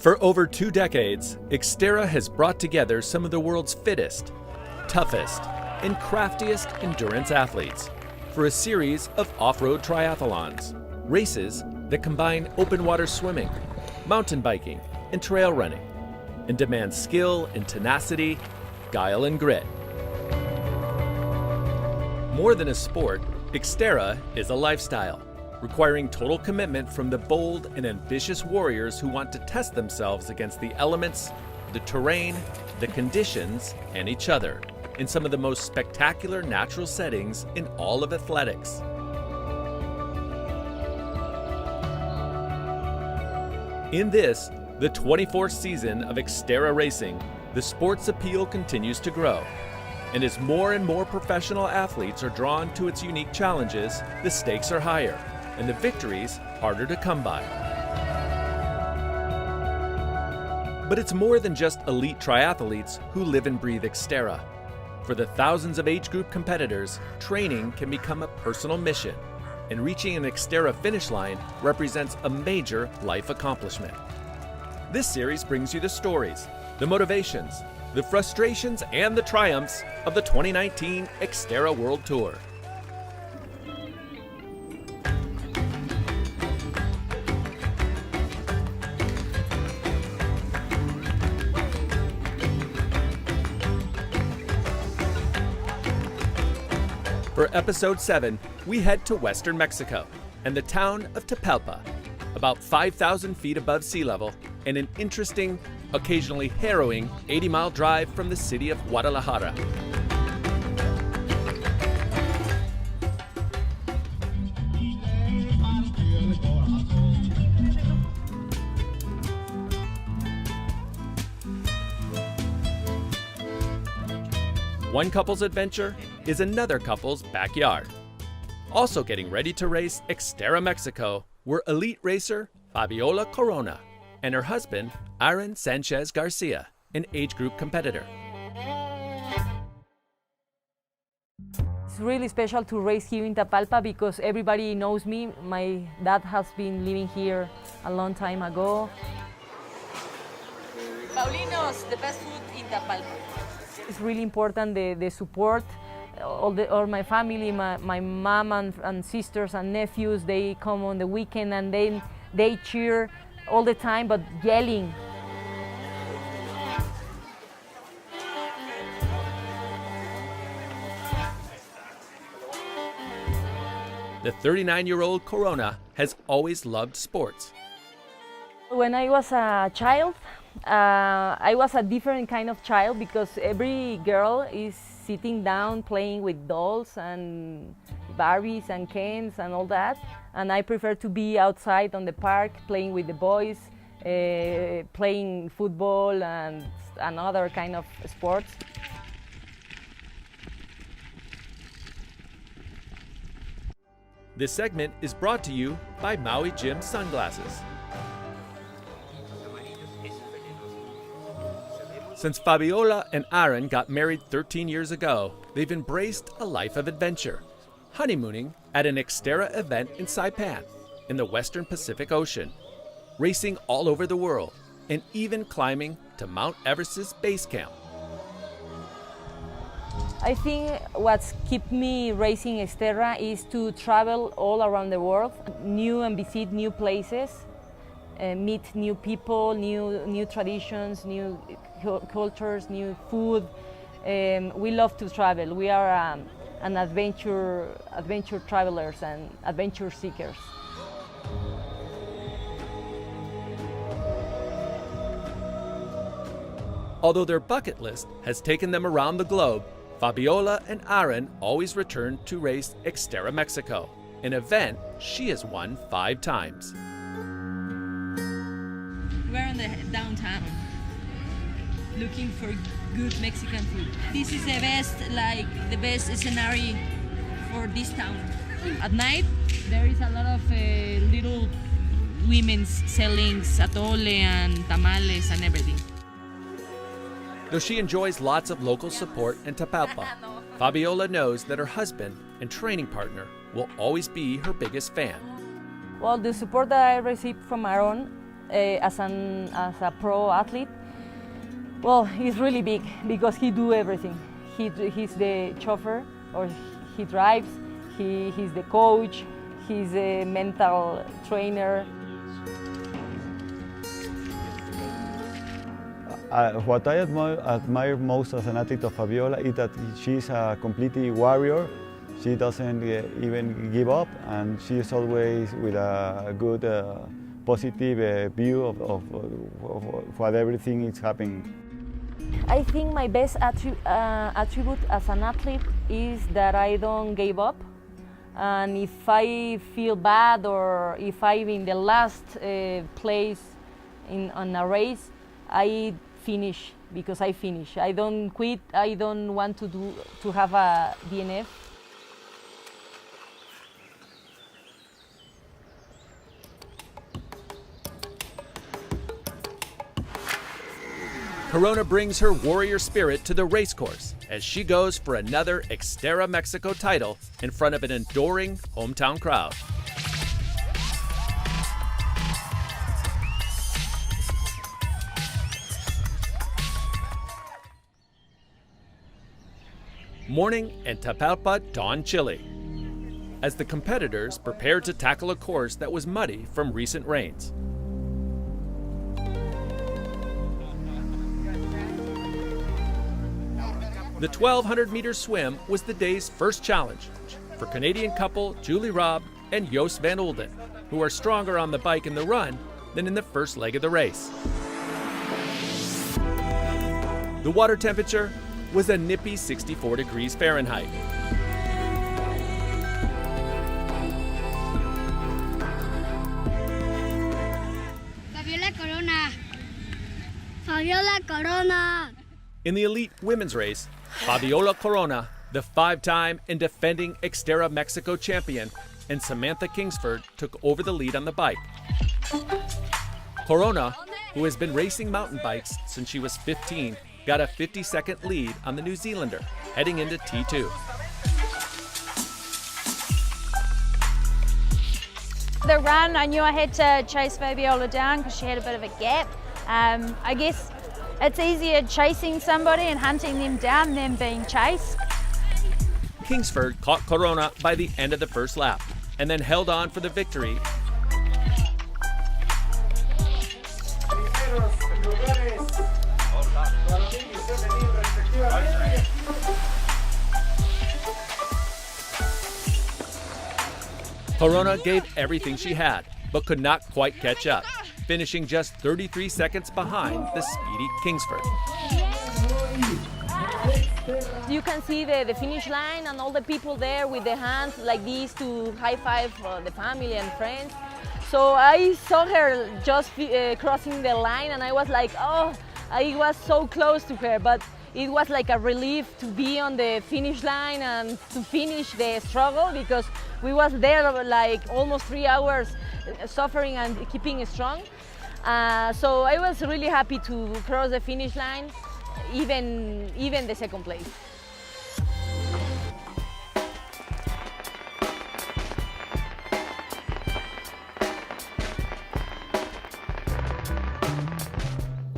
For over 2 decades, Xterra has brought together some of the world's fittest, toughest, and craftiest endurance athletes for a series of off-road triathlons, races that combine open water swimming, mountain biking, and trail running, and demand skill and tenacity, guile and grit. More than a sport, Xterra is a lifestyle, requiring total commitment from the bold and ambitious warriors who want to test themselves against the elements, the terrain, the conditions, and each other in some of the most spectacular natural settings in all of athletics. In this, the 24th season of Xterra Racing, the sport's appeal continues to grow. And as more and more professional athletes are drawn to its unique challenges, the stakes are higher and the victories harder to come by. But it's more than just elite triathletes who live and breathe Xterra. For the thousands of age group competitors, training can become a personal mission, and reaching an Xterra finish line represents a major life accomplishment. This series brings you the stories, the motivations, the frustrations, and the triumphs of the 2019 Xterra World Tour. For Episode 7, we head to western Mexico and the town of Tapalpa, about 5,000 feet above sea level, and an interesting, occasionally harrowing 80-mile drive from the city of Guadalajara. One couple's adventure is another couple's backyard. Also getting ready to race Xterra Mexico were elite racer Fabiola Corona and her husband, Aaron Sanchez Garcia, an age group competitor. It's really special to race here in Tapalpa because everybody knows me. My dad has been living here a long time ago. Paulino's, the best food in Tapalpa. It's really important, the support. All my family, my mom and sisters and nephews, they come on the weekend and then they cheer all the time, but yelling. The 39-year-old Corona has always loved sports. When I was a child, I was a different kind of child because every girl is sitting down playing with dolls and Barbies and Kens and all that. And I prefer to be outside on the park playing with the boys, playing football and other kind of sports. This segment is brought to you by Maui Jim Sunglasses. Since Fabiola and Aaron got married 13 years ago, they've embraced a life of adventure, honeymooning at an Xterra event in Saipan, in the Western Pacific Ocean, racing all over the world, and even climbing to Mount Everest's base camp. I think what's kept me racing Xterra is to travel all around the world, and visit new places, meet new people, new traditions, new cultures, new food. We love to travel. We are an adventure travelers and adventure seekers. Although their bucket list has taken them around the globe, Fabiola and Aaron always return to race Xterra Mexico, an event she has won 5 times. We're in the downtown, looking for good Mexican food. This is the best scenario for this town. At night, there is a lot of little women selling atole and tamales and everything. Though she enjoys lots of local support in Tapalpa, Fabiola knows that her husband and training partner will always be her biggest fan. Well, the support that I received from Aaron as a pro athlete, well, he's really big because he do everything. He's the chauffeur, or he drives, he's the coach, he's a mental trainer. What I admire most as an athlete of Fabiola is that she's a completely warrior. She doesn't even give up, and she is always with a good, positive view of what everything is happening. I think my best attribute as an athlete is that I don't give up. And if I feel bad, or if I'm in the last place on a race, I finish because I finish. I don't quit. I don't want to have a DNF. Corona brings her warrior spirit to the racecourse as she goes for another Xterra Mexico title in front of an adoring hometown crowd. Morning in Tapalpa dawned chilly as the competitors prepared to tackle a course that was muddy from recent rains. The 1,200-meter swim was the day's first challenge for Canadian couple Julie Robb and Joost van Olden, who are stronger on the bike in the run than in the first leg of the race. The water temperature was a nippy 64 degrees Fahrenheit. Fabiola Corona. Fabiola Corona. In the elite women's race, Fabiola Corona, the 5-time and defending Xterra Mexico champion, and Samantha Kingsford took over the lead on the bike. Corona, who has been racing mountain bikes since she was 15, got a 50-second lead on the New Zealander, heading into T2. The run, I knew I had to chase Fabiola down because she had a bit of a gap. I guess it's easier chasing somebody and hunting them down than being chased. Kingsford caught Corona by the end of the first lap and then held on for the victory. Corona gave everything she had, but could not quite catch up, finishing just 33 seconds behind the speedy Kingsford. You can see the finish line and all the people there with their hands like this to high five the family and friends. So I saw her just crossing the line, and I was like, oh, I was so close to her, but it was like a relief to be on the finish line and to finish the struggle, because we was there like almost 3 hours suffering and keeping strong. So I was really happy to cross the finish line, even the second place.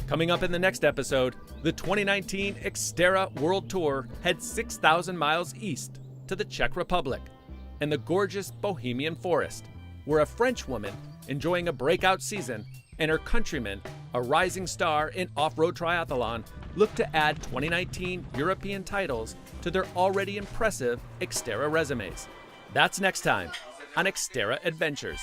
Coming up in the next episode, the 2019 Xterra World Tour heads 6,000 miles east to the Czech Republic and the gorgeous Bohemian forest, where a French woman enjoying a breakout season and her countryman, a rising star in off-road triathlon, look to add 2019 European titles to their already impressive Xterra resumes. That's next time on Xterra Adventures.